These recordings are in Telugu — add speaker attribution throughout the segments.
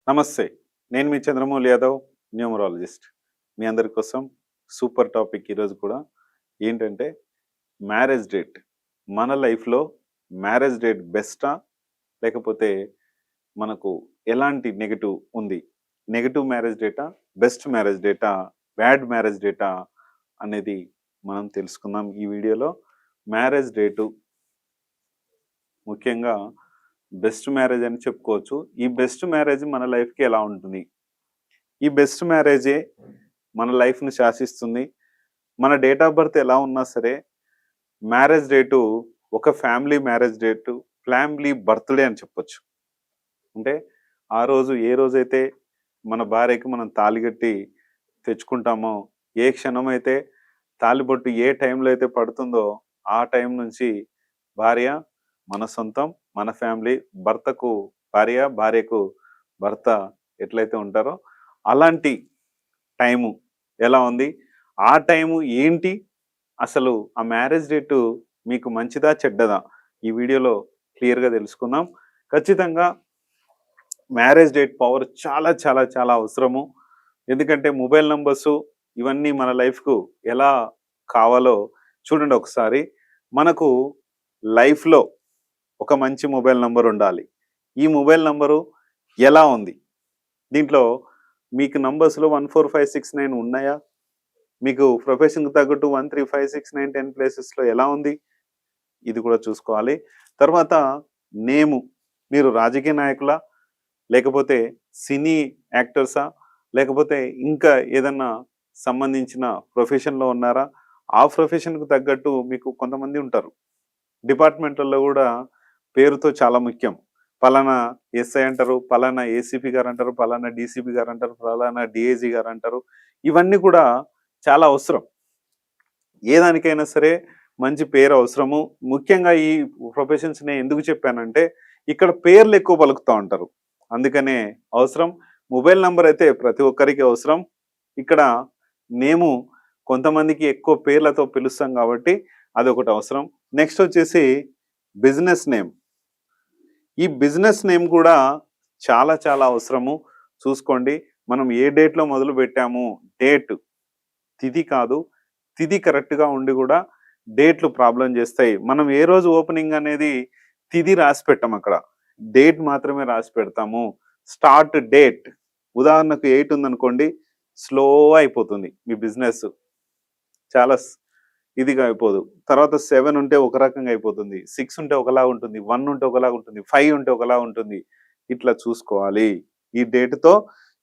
Speaker 1: నమస్తే. నేను మీ చంద్రమౌళి యాదవ్, న్యూమరాలజిస్ట్. మీ అందరి కోసం సూపర్ టాపిక్ ఈరోజు కూడా. ఏంటంటే మ్యారేజ్ డేట్. మన లైఫ్‌లో మ్యారేజ్ డేట్ బెస్టా? లేకపోతే మనకు ఎలాంటి నెగెటివ్ ఉంది? Negative marriage data? Best marriage data? Bad marriage data? అనేది మనం తెలుసుకుందాం ఈ వీడియోలో. మ్యారేజ్ డేటు ముఖ్యంగా బెస్ట్ మ్యారేజ్ అని చెప్పుకోవచ్చు. ఈ బెస్ట్ మ్యారేజ్ మన లైఫ్‌కి ఎలా ఉంటుంది? ఈ బెస్ట్ మ్యారేజే మన లైఫ్‌ని శాసిస్తుంది. మన డేట్ ఆఫ్ బర్త్ ఎలా ఉన్నా సరే, మ్యారేజ్ డేటు ఒక family marriage date, family birthday అని చెప్పొచ్చు. అంటే ఆ రోజు ఏ రోజైతే మన భార్యకి మనం తాళి కట్టి తెచ్చుకుంటామో, ఏ క్షణమైతే తాళిబొట్టు ఏ టైంలో అయితే పడుతుందో, ఆ టైం నుంచి భార్య మన సొంతం, మన ఫ్యామిలీ. భర్తకు భార్య, భార్యకు భర్త ఎట్లయితే ఉంటారో అలాంటి టైము ఎలా ఉంది? ఆ టైము ఏంటి? అసలు ఆ మ్యారేజ్ డేటు మీకు మంచిదా? చెడ్డదా? ఈ వీడియోలో క్లియర్‌గా తెలుసుకుందాం. ఖచ్చితంగా మ్యారేజ్ డేట్ పవర్ చాలా చాలా చాలా అవసరము. ఎందుకంటే మొబైల్ నంబర్సు ఇవన్నీ మన లైఫ్‌కు ఎలా కావాలో చూడండి ఒకసారి. మనకు లైఫ్‌లో ఒక మంచి మొబైల్ నంబర్ ఉండాలి. ఈ మొబైల్ నంబరు ఎలా ఉంది? దీంట్లో మీకు నంబర్స్‌లో 14569 ఉన్నాయా? మీకు ప్రొఫెషన్‌కి తగ్గట్టు 13569 10 ప్లేసెస్‌లో ఎలా ఉంది? ఇది కూడా చూసుకోవాలి. తర్వాత నేము. మీరు రాజకీయ నాయకులా? లేకపోతే సినీ యాక్టర్సా? లేకపోతే ఇంకా ఏదన్నా సంబంధించిన ప్రొఫెషన్‌లో ఉన్నారా? ఆ ప్రొఫెషన్‌కు తగ్గట్టు మీకు కొంతమంది ఉంటారు. డిపార్ట్‌మెంట్‌లలో గూడా పేరుతో చాలా ముఖ్యం. పలానా ఎస్ఐ అంటారు, పలానా ఏసీపీ గారంటారు, పలానా డీసీపీ గారంటారు, పలానా డీఐజీ గారంటారు. ఇవన్నీ కూడా చాలా అవసరం. ఏ దానికైనా సరే మంచి పేరు అవసరము. ముఖ్యంగా ఈ ప్రొఫెషన్స్ నేను ఎందుకు చెప్పానంటే, ఇక్కడ పేర్లు ఎక్కువ పలుకుతా ఉంటారు. అందుకనే అవసరం. మొబైల్ నంబర్ అయితే ప్రతి ఒక్కరికి అవసరం. ఇక్కడ నేము కొంతమందికి ఎక్కువ పేర్లతో పిలుస్తాం కాబట్టి అదొకటి అవసరం. నెక్స్ట్ వచ్చేసి బిజినెస్ నేమ్. ఈ బిజినెస్ నేమ్ కూడా చాలా చాలా అవసరము. చూసుకోండి. మనం ఏ డేట్‌లో మొదలుపెట్టాము, డేట్ తిథి కాదు. తిథి కరెక్ట్‌గా ఉండి గూడా డేట్‌లు ప్రాబ్లమ్ జేస్తాయి. మనం ఏ రోజు ఓపెనింగ్ అనేది తిథి రాసి పెట్టమక్కడ. డేట్ మాత్రమే రాసి పెడతాము. స్టార్ట్ డేట్ ఉదాహరణకు 8 ఉందనుకోండి, స్లో అయిపోతుంది మీ బిజినెస్. చాలా ఇదిగా అయిపోదు. తర్వాత 7 ఉంటే ఒక రకంగా అయిపోతుంది. 6 ఉంటే ఒకలాగా ఉంటుంది. 1 ఉంటే ఒకలాగా ఉంటుంది. 5 ఉంటే ఒకలాగా ఉంటుంది. ఇట్లా చూసుకోవాలి. ఈ డేట్‌తో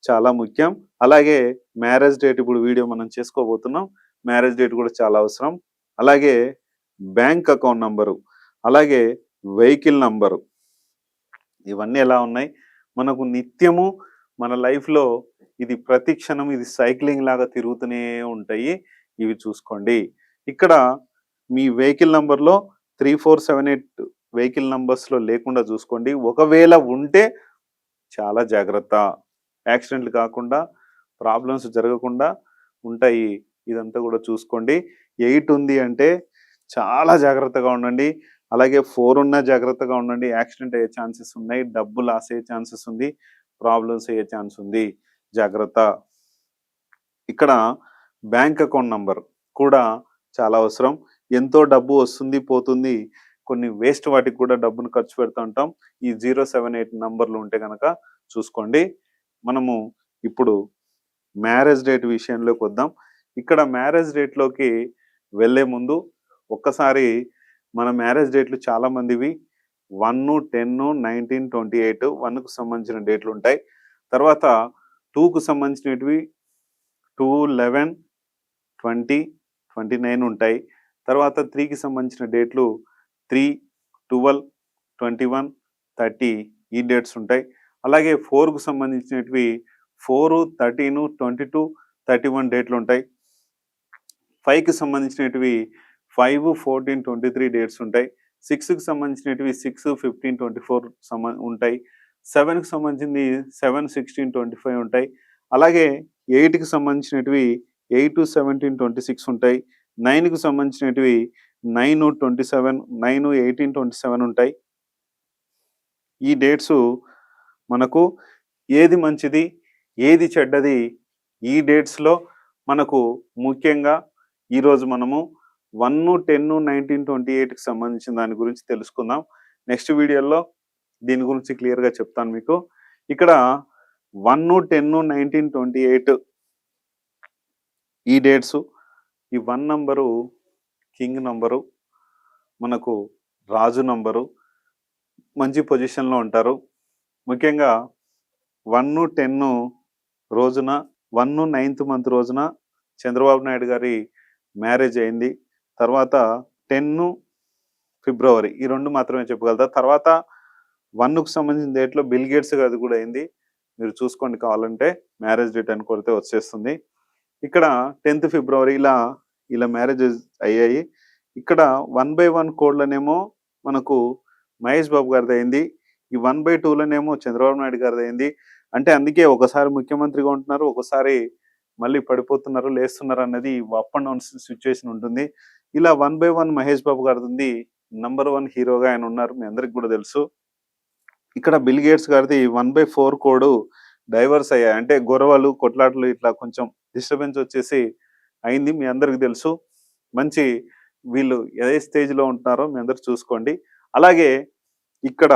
Speaker 1: చాలా ముఖ్యం. అలాగే మ్యారేజ్ డేట్ ఇప్పుడు వీడియో మనం చేసుకోబోతున్నాం. మ్యారేజ్ డేట్ కూడా చాలా అవసరం. అలాగే బ్యాంక్ అకౌంట్ నంబరు, అలాగే వెహికల్ నంబరు. ఇవన్నీ ఎలా ఉన్నాయి? మనకు నిత్యము మన లైఫ్‌లో ఇది ప్రతి క్షణం ఇది సైక్లింగ్ లాగా తిరుగుతూనే ఉంటాయి. ఇవి చూసుకోండి. ఇక్కడ మీ వెహికల్ నంబర్‌లో 3478 వెహికల్ నంబర్స్‌లో లేకుండా చూసుకోండి. ఒకవేళ ఉంటే చాలా జాగ్రత్త. యాక్సిడెంట్లు కాకుండా, ప్రాబ్లమ్స్ జరగకుండా ఉంటాయి. ఇదంతా కూడా చూసుకోండి. 8 ఉంది అంటే చాలా జాగ్రత్తగా ఉండండి. అలాగే 4 ఉన్నా జాగ్రత్తగా ఉండండి. యాక్సిడెంట్ అయ్యే ఛాన్సెస్ ఉన్నాయి. డబ్బు లాస్ అయ్యే ఛాన్సెస్ ఉంది. ప్రాబ్లమ్స్ అయ్యే ఛాన్స్ ఉంది. జాగ్రత్త. ఇక్కడ బ్యాంక్ అకౌంట్ నంబర్ కూడా చాలా అవసరం. ఎంతో డబ్బు వస్తుంది, పోతుంది. కొన్ని వేస్ట్ వాటికి కూడా డబ్బును ఖర్చు పెడుతూ ఉంటాం. ఈ 078 నంబర్‌లు ఉంటే గనక చూసుకోండి. మనము ఇప్పుడు మ్యారేజ్ డేట్ విషయంలోకొద్దాం. ఇక్కడ మ్యారేజ్ డేట్‌లోకి వెళ్ళే ముందు ఒక్కసారి మన మ్యారేజ్ డేట్‌లు చాలా మందివి 1, 10, 19, 28 1కు సంబంధించిన డేట్‌లుంటాయి. తర్వాత 2కు సంబంధించినటివి 2, 11, 20, 29 ఉంటాయి. తర్వాత 3కి సంబంధించిన డేట్లు 3, 12, 21, 30 ఈ డేట్స్ ఉంటాయి. అలాగే 4కు సంబంధించినటివి 4, 13, 22, 31 డేట్లుంటాయి. 5కి సంబంధించినటివి 5, 14, 23 డేట్స్ ఉంటాయి. 6కి సంబంధించినటివి 6, 15, 24 ఉంటాయి. 7కి సంబంధించింది 7, 16, 25 ఉంటాయి. అలాగే 8కి సంబంధించినటివి 8, 17, 26 ఉంటాయి. 9కి సంబంధించినటివి 9, 27, 9, 18, 27 ఉంటాయి. ఈ డేట్సు మనకు ఏది మంచిది, ఏది చెడ్డది ఈ డేట్స్‌లో మనకు ముఖ్యంగా ఈరోజు మనము 1-10-1928కి సంబంధించిన దాని గురించి తెలుసుకుందాం. నెక్స్ట్ వీడియోలో దీని గురించి క్లియర్‌గా చెప్తాను మీకు. ఇక్కడ 1-10-1928 ఈ డేట్సు. ఈ 1 నంబరు కింగ్ నంబరు, మనకు రాజు నంబరు, మంచి పొజిషన్‌లో ఉంటారు. ముఖ్యంగా 1-10 రోజున 9th మంత్ రోజున చంద్రబాబు నాయుడు గారి మ్యారేజ్ అయింది. తర్వాత 10 ఫిబ్రవరి ఈ 2 మాత్రమే చెప్పగలుగుతా. తర్వాత 1కు సంబంధించిన డేట్‌లో బిల్ గేట్స్ గారిది కూడా అయింది. మీరు చూసుకోండి కావాలంటే. మ్యారేజ్ డేట్ అని కొడితే వచ్చేస్తుంది. ఇక్కడ 10th ఫిబ్రవరి ఇలా మ్యారేజెస్ అయ్యాయి. ఇక్కడ 1/1 కోడ్‌లోనేమో మనకు మహేష్ బాబు గారిది అయింది. ఈ 1/2లోనేమో చంద్రబాబు నాయుడు గారిది అయింది. అంటే అందుకే ఒకసారి ముఖ్యమంత్రిగా ఉంటున్నారు, ఒకసారి మళ్ళీ పడిపోతున్నారు, లేస్తున్నారు అన్నది అప్ అండ్ డౌన్ సిచ్యుయేషన్ ఉంటుంది. ఇలా 1/1 మహేష్ బాబు గారిది ఉంది. నంబర్ 1 హీరోగా ఆయన ఉన్నారు. మీ అందరికి కూడా తెలుసు. ఇక్కడ బిల్ గేట్స్ గారిది 1/4 కోడ్ డైవర్స్ అయ్యాయి. అంటే గొడవలు, కొట్లాటలు ఇట్లా కొంచెం డిస్టర్బెన్స్ వచ్చేసి అయింది. మీ అందరికి తెలుసు. మంచి వీళ్ళు ఏ స్టేజ్‌లో ఉంటున్నారో మీ అందరూ చూసుకోండి. అలాగే ఇక్కడ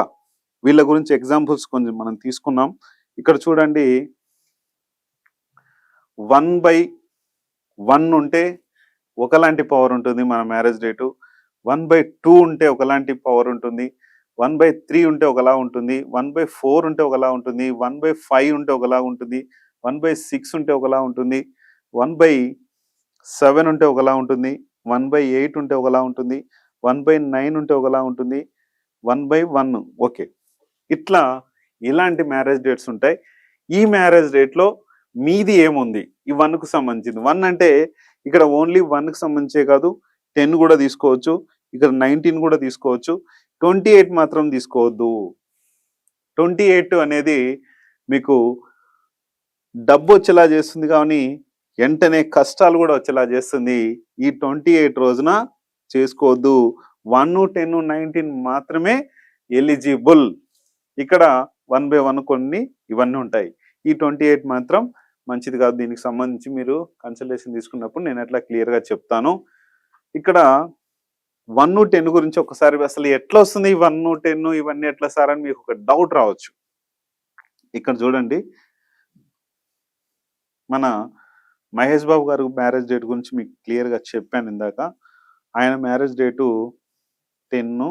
Speaker 1: వీళ్ళ గురించి ఎగ్జాంపుల్స్ కొంచెం మనం తీసుకున్నాం. ఇక్కడ చూడండి 1/1 ఉంటే ఒకలాంటి పవర్ ఉంటుంది మన మ్యారేజ్ డేటు. 1/2 ఉంటే ఒకలాంటి పవర్ ఉంటుంది. 1/3 ఉంటే ఒకలా ఉంటుంది. 1/4 ఉంటే ఒకలా ఉంటుంది. 1/5 ఉంటే ఒకలా ఉంటుంది. 1/6 ఉంటే ఒకలా ఉంటుంది. 1/7 ఉంటే ఒకలా ఉంటుంది. 1/8 ఉంటే ఒకలా ఉంటుంది. 1/9 ఉంటే ఒకలా ఉంటుంది. 1/1 ఓకే. ఇలాంటి మ్యారేజ్ డేట్స్ ఉంటాయి. ఈ మ్యారేజ్ డేట్‌లో మీది ఏముంది? ఈ 1కు సంబంధించింది. 1 అంటే ఇక్కడ ఓన్లీ 1కి సంబంధించే కాదు, 10 కూడా తీసుకోవచ్చు. ఇక్కడ 19 కూడా తీసుకోవచ్చు. 28 మాత్రం తీసుకోవద్దు. 28 అనేది మీకు డబ్బు వచ్చేలా చేస్తుంది కానీ వెంటనే కష్టాలు కూడా వచ్చేలా చేస్తుంది. ఈ 28 రోజున చేసుకోవద్దు. 1-10-19 మాత్రమే ఎలిజిబుల్. ఇక్కడ 1/1 కొన్ని ఇవన్నీ ఉంటాయి. ఈ 28 మాత్రం మంచిది కాదు. దీనికి సంబంధించి మీరు కన్సల్టేషన్ తీసుకున్నప్పుడు నేను ఎట్లా క్లియర్‌గా చెప్తాను. ఇక్కడ 1-10 గురించి ఒకసారి అసలు ఎట్లా వస్తుంది 1-10 ఇవన్నీ ఎట్లా సార్ అని మీకు ఒక డౌట్ రావచ్చు. ఇక్కడ చూడండి, మన మహేష్ బాబు గారు మ్యారేజ్ డేట్ గురించి మీకు క్లియర్‌గా చెప్పాను ఇందాక. ఆయన మ్యారేజ్ డేటు 10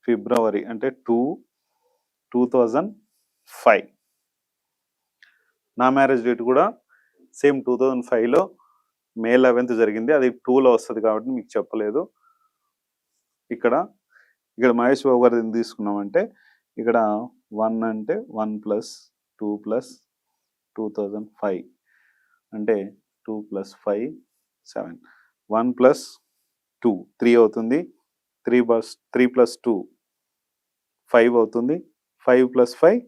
Speaker 1: ఫిబ్రవరి అంటే 2005. నా మ్యారేజ్ డేట్ కూడా సేమ్ 2005లో మే 11th జరిగింది. అది 2లో వస్తుంది కాబట్టి మీకు చెప్పలేదు. ఇక్కడ మహేష్ బాబు గారిది ఎందుకు తీసుకున్నామంటే ఇక్కడ 1 అంటే 1 + 2 + 2005 అంటే 2 + 5 7. 1 + 2 3 అవుతుంది. 3 + 2 5 అవుతుంది. 5 + 5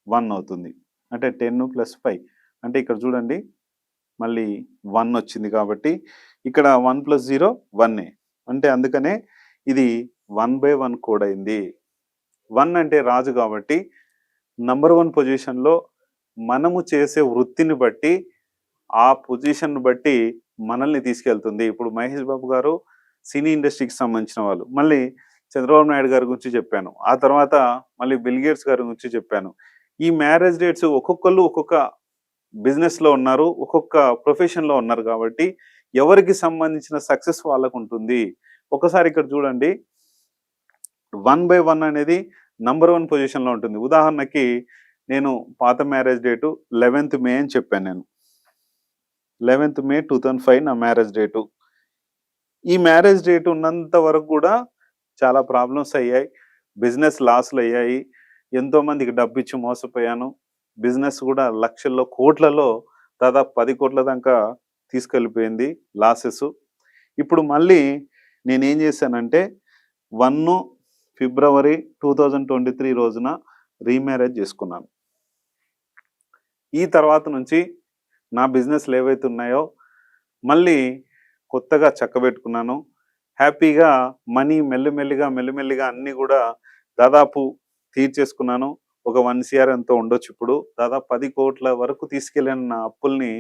Speaker 1: 1 అవుతుంది. అంటే 10 + 5 అంటే ఇక్కడ చూడండి మళ్ళీ 1 వచ్చింది కాబట్టి ఇక్కడ 1 + 0 1 అంటే అందుకనే ఇది 1/1 కోడ్ అయింది. 1 అంటే రాజు కాబట్టి నంబర్ 1 పొజిషన్‌లో మనము చేసే వృత్తిని బట్టి ఆ పొజిషన్ బట్టి మనల్ని తీసుకెళ్తుంది. ఇప్పుడు మహేష్ బాబు గారు సినీ ఇండస్ట్రీకి సంబంధించిన వాళ్ళు. మళ్ళీ చంద్రబాబు నాయుడు గారి గురించి చెప్పాను. ఆ తర్వాత మళ్ళీ బిల్ గేట్స్ గారి గురించి చెప్పాను. ఈ మ్యారేజ్ డేట్స్ ఒక్కొక్కళ్ళు ఒక్కొక్క బిజినెస్‌లో ఉన్నారు. ఒక్కొక్క ప్రొఫెషన్‌లో ఉన్నారు కాబట్టి ఎవరికి సంబంధించిన సక్సెస్ వాళ్ళకు ఉంటుంది. ఒకసారి ఇక్కడ చూడండి 1/1 అనేది నంబర్ 1 పొజిషన్‌లో ఉంటుంది. ఉదాహరణకి నేను పాత మ్యారేజ్ డేటు 11th మే అని చెప్పాను నేను. 11th మే 2005 నా మ్యారేజ్ డేటు. ఈ మ్యారేజ్ డేట్ ఉన్నంత వరకు కూడా చాలా ప్రాబ్లమ్స్ అయ్యాయి. బిజినెస్ లాస్‌లు అయ్యాయి. ఎంతో మందికి డబ్బు ఇచ్చి మోసపోయాను. బిజినెస్ కూడా లక్షల్లో, కోట్లలో దాదాపు 10 కోట్ల దాకా తీసుకెళ్ళిపోయింది లాసెస్. ఇప్పుడు మళ్ళీ నేనేం చేశానంటే 1 ఫిబ్రవరి 2023 రోజున రీమ్యారేజ్ చేసుకున్నాను. ఈ తర్వాత నుంచి నా బిజినెస్‌లు ఏవైతే ఉన్నాయో మళ్ళీ కొత్తగా చక్కబెట్టుకున్నాను. హ్యాపీగా మనీ మెల్లిమెల్లిగా అన్నీ కూడా దాదాపు తీర్చేసుకున్నాను. ఒక 1 CR ఎంతో ఉండొచ్చు. ఇప్పుడు దాదాపు 10 కోట్ల వరకు తీసుకెళ్ళిన నా అప్పుల్ని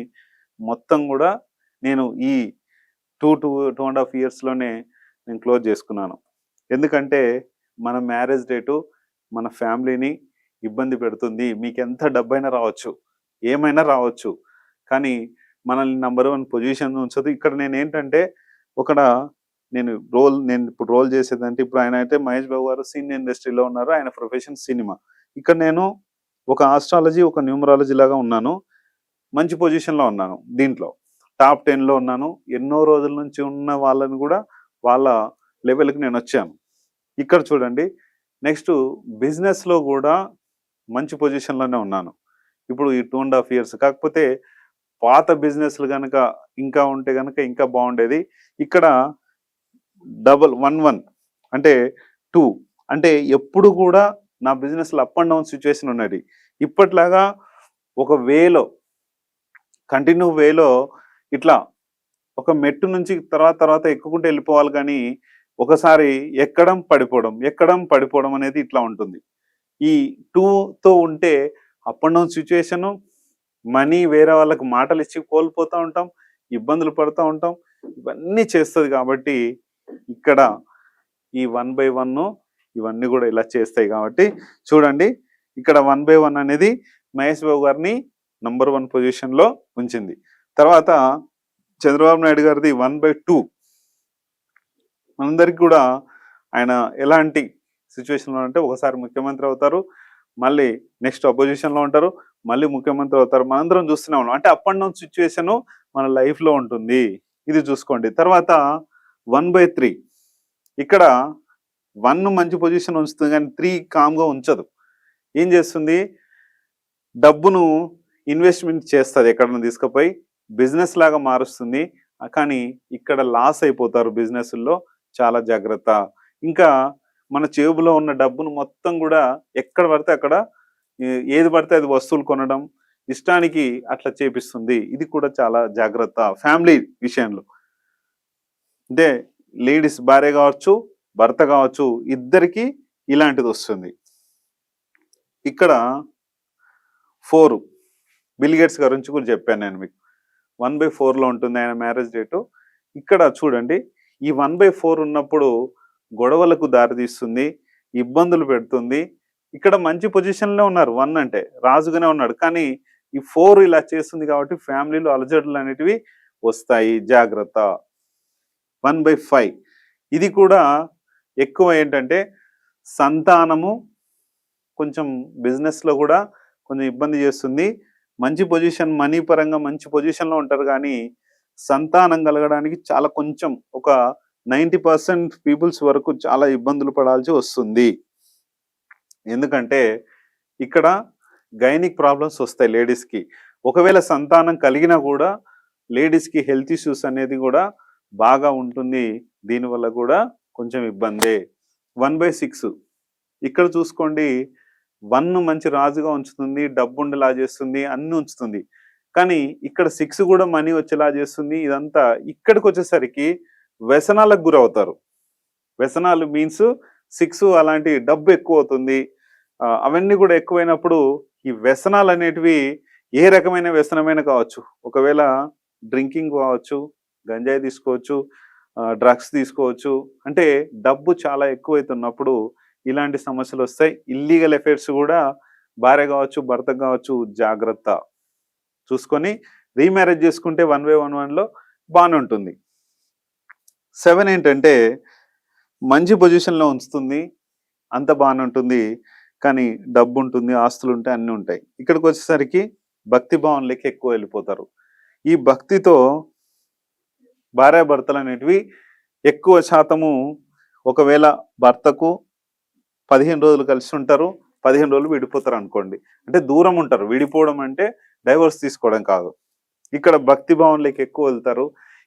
Speaker 1: మొత్తం కూడా నేను ఈ 2.5 ఇయర్స్‌లోనే నేను క్లోజ్ చేసుకున్నాను. ఎందుకంటే మన మ్యారేజ్ డేటు మన ఫ్యామిలీని ఇబ్బంది పెడుతుంది. మీకెంత డబ్బైనా రావచ్చు, ఏమైనా రావచ్చు. కానీ మనల్ని నంబర్ 1 పొజిషన్ ఉంచదు. ఇక్కడ నేనేంటంటే ఒకడ నేను ఇప్పుడు రోల్ చేసేదంటే ఇప్పుడు ఆయన అయితే మహేష్ బాబు గారు సినీ ఇండస్ట్రీలో ఉన్నారు. ఆయన ప్రొఫెషన్ సినిమా. ఇక్కడ నేను ఒక ఆస్ట్రాలజీ, ఒక న్యూమరాలజీ లాగా ఉన్నాను. మంచి పొజిషన్‌లో ఉన్నాను దీంట్లో. టాప్ 10లో ఉన్నాను. ఎన్నో రోజుల నుంచి ఉన్న వాళ్ళని కూడా వాళ్ళ లెవెల్‌కి నేనొచ్చాను. ఇక్కడ చూడండి నెక్స్ట్ బిజినెస్‌లో కూడా మంచి పొజిషన్‌లోనే ఉన్నాను. ఇప్పుడు ఈ 2.5 ఇయర్స్. కాకపోతే పాత బిజినెస్‌లు గనక ఇంకా ఉంటే గనక ఇంకా బాగుండేది. ఇక్కడ డబుల్ 1 అంటే 2 అంటే ఎప్పుడు కూడా నా బిజినెస్‌లో అప్ అండ్ డౌన్ సిట్యుయేషన్ ఉన్నది. ఇప్పట్లాగా ఒక కంటిన్యూ వేలో ఇట్లా ఒక మెట్టు నుంచి తర్వాత ఎక్కుకుంటూ వెళ్ళిపోవాలి కానీ ఒకసారి ఎక్కడం పడిపోవడం అనేది ఇట్లా ఉంటుంది. ఈ 2తో ఉంటే up and down situation, money వేరే వాళ్ళకి మాటలు ఇచ్చి కోల్పోతూ ఉంటాం, ఇబ్బందులు పడుతూ ఉంటాం. ఇవన్నీ చేస్తుంది కాబట్టి ఇక్కడ ఈ 1/1 ఇవన్నీ కూడా ఇలా చేస్తాయి కాబట్టి చూడండి ఇక్కడ 1/1 అనేది మహేష్ బాబు గారిని నంబర్ 1 పొజిషన్లో ఉంచింది. తర్వాత చంద్రబాబు నాయుడు గారిది 1/2. మనందరికి కూడా ఆయన ఎలాంటి సిచ్యువేషన్లో అంటే ఒకసారి ముఖ్యమంత్రి అవుతారు, మళ్ళీ నెక్స్ట్ అపోజిషన్లో ఉంటారు, మళ్ళీ ముఖ్యమంత్రి అవుతారు. మనందరం చూస్తూనే ఉన్నాం. అంటే అప్ అండ్ డౌన్ సిచ్యువేషన్ మన లైఫ్లో ఉంటుంది. ఇది చూసుకోండి. తర్వాత 1/3 ఇక్కడ 1 మంచి పొజిషన్ ఉంచుతుంది కానీ 3 కామ్గా ఉంచదు. ఏం చేస్తుంది? డబ్బును ఇన్వెస్ట్మెంట్ చేస్తుంది, ఎక్కడన్నా తీసుకుపోయి బిజినెస్ లాగా మారుస్తుంది. కానీ ఇక్కడ లాస్ అయిపోతారు బిజినెస్లో. చాలా జాగ్రత్త. ఇంకా మన జేబులో ఉన్న డబ్బును మొత్తం కూడా ఎక్కడ పడితే అక్కడ ఏది పడితే అది వస్తువులు కొనడం ఇష్టానికి అట్లా చేపిస్తుంది. ఇది కూడా చాలా జాగ్రత్త ఫ్యామిలీ విషయంలో. అంటే లేడీస్ భార్య కావచ్చు, భర్త కావచ్చు, ఇద్దరికి ఇలాంటిది వస్తుంది. ఇక్కడ 4 బిల్ గేట్స్ గురించి కూడా చెప్పాను నేను మీకు. 1/4లో ఉంటుంది ఆయన మ్యారేజ్ డేటు. ఇక్కడ చూడండి ఈ 1/4 ఉన్నప్పుడు గొడవలకు దారితీస్తుంది, ఇబ్బందులు పెడుతుంది. ఇక్కడ మంచి పొజిషన్లో ఉన్నారు. 1 అంటే రాజుగానే ఉన్నాడు. కానీ ఈ 4 ఇలా చేస్తుంది కాబట్టి ఫ్యామిలీలో అలజడులు అనేటివి వస్తాయి. జాగ్రత్త. 1/5 ఇది కూడా ఎక్కువ ఏంటంటే సంతానము కొంచెం బిజినెస్లో కూడా కొంచెం ఇబ్బంది చేస్తుంది. మంచి పొజిషన్, మనీ పరంగా మంచి పొజిషన్లో ఉంటారు కానీ సంతానం కలగడానికి చాలా కొంచెం ఒక 90% పీపుల్స్ వరకు చాలా ఇబ్బందులు పడాల్సి వస్తుంది. ఎందుకంటే ఇక్కడ గైనిక్ ప్రాబ్లమ్స్ వస్తాయి లేడీస్కి. ఒకవేళ సంతానం కలిగినా కూడా లేడీస్కి హెల్త్ ఇష్యూస్ అనేది కూడా బాగా ఉంటుంది. దీనివల్ల కూడా కొంచెం ఇబ్బందే. 1/6 ఇక్కడ చూసుకోండి. 1 మంచి రాజుగా ఉంచుతుంది, డబ్బు ఉండేలా చేస్తుంది, అన్ని ఉంచుతుంది. కానీ ఇక్కడ 6 కూడా మనీ వచ్చేలా చేస్తుంది. ఇదంతా ఇక్కడికి వచ్చేసరికి వ్యసనాలకు గురవుతారు. వ్యసనాలు మీన్స్ 6 అలాంటి డబ్బు ఎక్కువ అవుతుంది. అవన్నీ కూడా ఎక్కువైనప్పుడు ఈ వ్యసనాలు అనేటివి ఏ రకమైన వ్యసనమైనా కావచ్చు. ఒకవేళ డ్రింకింగ్ కావచ్చు, గంజాయి తీసుకోవచ్చు, డ్రగ్స్ తీసుకోవచ్చు. అంటే డబ్బు చాలా ఎక్కువైతున్నప్పుడు ఇలాంటి సమస్యలు వస్తాయి. ఇల్లీగల్ ఎఫైర్స్ కూడా భార్య కావచ్చు, భర్త కావచ్చు, జాగ్రత్త చూసుకొని రీమ్యారేజ్ చేసుకుంటే 1/1లో బాగానే ఉంటుంది. 7 ఏంటంటే మంచి పొజిషన్లో ఉంచుతుంది, అంత బాగానే ఉంటుంది. కానీ డబ్బు ఉంటుంది, ఆస్తులు ఉంటాయి, అన్నీ ఉంటాయి. ఇక్కడికి వచ్చేసరికి భక్తి భావనలకి ఎక్కువ వెళ్ళిపోతారు. ఈ భక్తితో భార్యాభర్తలు అనేటివి ఎక్కువ శాతము ఒకవేళ భర్తకు 15 రోజులు కలిసి ఉంటారు, 15 రోజులు విడిపోతారు అనుకోండి. అంటే దూరం ఉంటారు. విడిపోవడం అంటే డైవర్స్ తీసుకోవడం కాదు. ఇక్కడ భక్తి భావనలకి ఎక్కువ వెళ్తారు.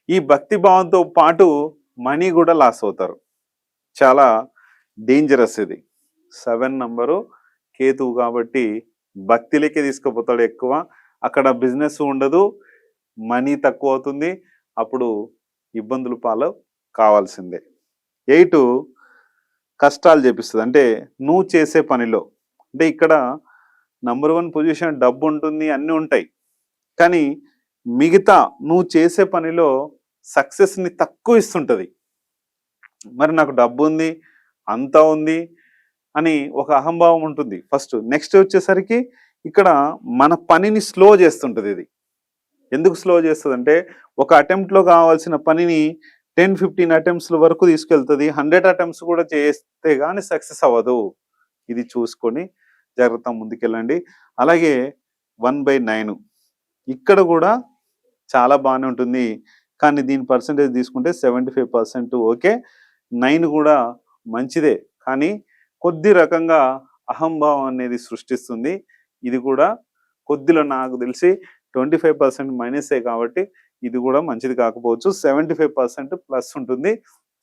Speaker 1: ఈ భక్తి భావంతో పాటు మనీ కూడా లాస్ అవుతారు. చాలా డేంజరస్ ఇది. 7 నంబరు కేతువు కాబట్టి భక్తిలోకి తీసుకుపోతాడు ఎక్కువ. అక్కడ బిజినెస్ ఉండదు, మనీ తక్కువ అవుతుంది. అప్పుడు ఇబ్బందులు పాలు కావాల్సిందే. 8 కష్టాలు చేపిస్తుంది. అంటే నువ్వు చేసే పనిలో అంటే ఇక్కడ నంబర్ 1 పొజిషన్ డబ్బు ఉంటుంది, అన్నీ ఉంటాయి. కానీ మిగతా నువ్వు చేసే పనిలో సక్సెస్‌ని తక్కువ ఇస్తుంటది. మరి నాకు డబ్బుంది, అంతా ఉంది అని ఒక అహంభావం ఉంటుంది ఫస్ట్. నెక్స్ట్ వచ్చేసరికి ఇక్కడ మన పనిని స్లో చేస్తుంటది ఇది. ఎందుకు స్లో చేస్తదంటే, ఒక అటెంప్ట్‌లో కావాల్సిన పనిని 10, 15 అటెంప్ట్స్‌ల వరకు తీసుకెళ్తది. 100 అటెంప్ట్స్ కూడా చేస్తే గాని సక్సెస్ అవ్వదు. ఇది చూసుకొని జాగ్రత్తగా ముందుకెళ్ళండి. అలాగే 1/9 ఇక్కడ కూడా చాలా బానే ఉంటుంది. కానీ దీని పర్సెంటేజ్ తీసుకుంటే 75% ఓకే. 9 కూడా మంచిదే. కానీ కొద్ది రకంగా అహంభావం అనేది సృష్టిస్తుంది. ఇది కూడా కొద్దిలో నాకు తెలిసి 25% మైనసే కాబట్టి ఇది కూడా మంచిది కాకపోవచ్చు. 75% ప్లస్ ఉంటుంది.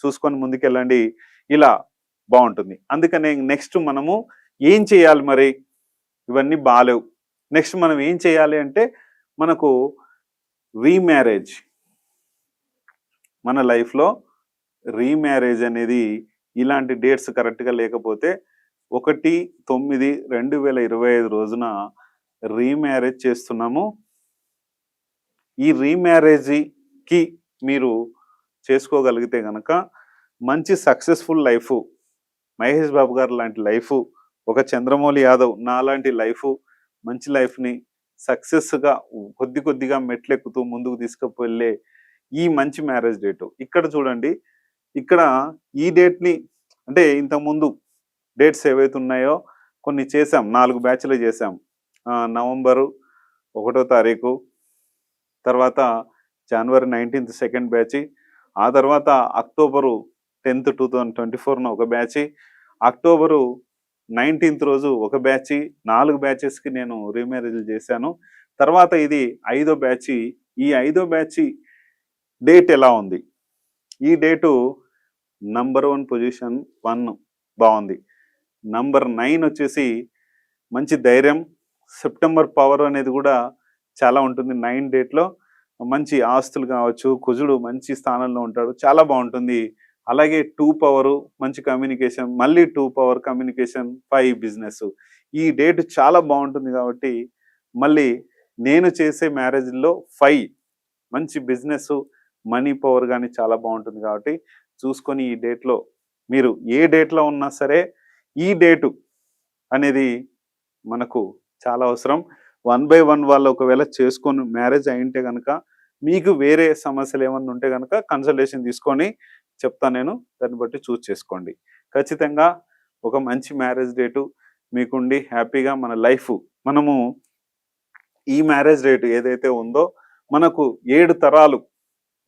Speaker 1: చూసుకొని ముందుకెళ్ళండి. ఇలా బావుంటుంది. అందుకనే నెక్స్ట్ మనము ఏం చేయాలి మరి? ఇవన్నీ బాలేవు. నెక్స్ట్ మనం ఏం చేయాలి అంటే మనకు రీమ్యారేజ్. మన లైఫ్‌లో రీమ్యారేజ్ అనేది ఇలాంటి డేట్స్ కరెక్ట్‌గా లేకపోతే 1/9/2025 రోజున రీమ్యారేజ్ చేస్తున్నాము. ఈ రీమ్యారేజ్‌కి మీరు చేసుకోగలిగితే గనక మంచి సక్సెస్‌ఫుల్ లైఫు, మహేష్ బాబు గారు లాంటి లైఫు, ఒక చంద్రమౌళి యాదవ్ నాలాంటి లైఫు, మంచి లైఫ్‌ని సక్సెస్‌గా కొద్ది కొద్దిగా మెట్లెక్కుతూ ముందుకు తీసుకువెళ్ళే ఈ మంచి మ్యారేజ్ డేటు. ఇక్కడ చూడండి, ఇక్కడ ఈ డేట్‌ని అంటే ఇంతకుముందు డేట్స్ ఏవైతే ఉన్నాయో కొన్ని చేసాం. 4 బ్యాచ్‌లు చేసాం. నవంబరు 1 తారీఖు, తర్వాత జనవరి 19థ్ సెకండ్ బ్యాచ్, ఆ తర్వాత అక్టోబరు 10థ్ 2024న ఒక బ్యాచ్, అక్టోబరు 19థ్ రోజు ఒక బ్యాచ్, 4 బ్యాచెస్‌కి నేను రీమ్యారేజ్‌లు చేశాను. తర్వాత ఇది 5దో బ్యాచ్. ఈ 5దో బ్యాచ్ డేట్ ఎలా ఉంది? ఈ డేటు నంబర్ 1 పొజిషన్ 1 బావుంది. నంబర్ 9 వచ్చేసి మంచి ధైర్యం, సెప్టెంబర్ పవర్ అనేది కూడా చాలా ఉంటుంది 9 డేట్‌లో. మంచి ఆస్తులు కావచ్చు, కుజుడు మంచి స్థానంలో ఉంటాడు. చాలా బావుంటుంది. అలాగే 2 పవరు, మంచి కమ్యూనికేషన్, మళ్ళీ 2 పవర్ కమ్యూనికేషన్, 5 బిజినెస్. ఈ డేట్ చాలా బావుంటుంది కాబట్టి మళ్ళీ నేను చేసే మ్యారేజ్‌లో 5 మంచి బిజినెస్, మనీ పవర్ గాని చాలా బావుంటుంది కాబట్టి చూసుకొని ఈ డేట్‌లో మీరు ఏ డేట్‌లో ఉన్నా సరే ఈ డేటు అనేది మనకు చాలా అవసరం. 1/1 వాళ్ళు ఒకవేళ చేసుకొని మ్యారేజ్ అయ్యుంటే గనక మీకు వేరే సమస్యలు ఏమన్నా ఉంటే గనక కన్సల్టేషన్ తీసుకొని చెప్తా నేను. దాన్ని బట్టి చూజ్ చేసుకోండి. ఖచ్చితంగా ఒక మంచి మ్యారేజ్ డేటు మీకుండి హ్యాపీగా మన లైఫ్ మనము ఈ మ్యారేజ్ డేట్ ఏదైతే ఉందో మనకు 7 తరాలు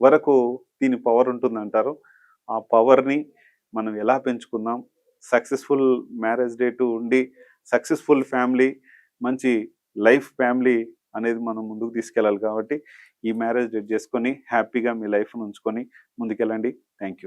Speaker 1: వరకు దీని పవర్ ఉంటుందంటారు. ఆ పవర్‌ని మనం ఎలా పెంచుకుందాం? సక్సెస్‌ఫుల్ మ్యారేజ్ డేటు ఉండి సక్సెస్‌ఫుల్ ఫ్యామిలీ, మంచి లైఫ్ ఫ్యామిలీ అనేది మనం ముందుకు తీసుకెళ్ళాలి కాబట్టి ఈ మ్యారేజ్ డేట్ చేసుకొని హ్యాపీగా మీ లైఫ్‌ని ఉంచుకొని ముందుకెళ్ళండి. Thank you.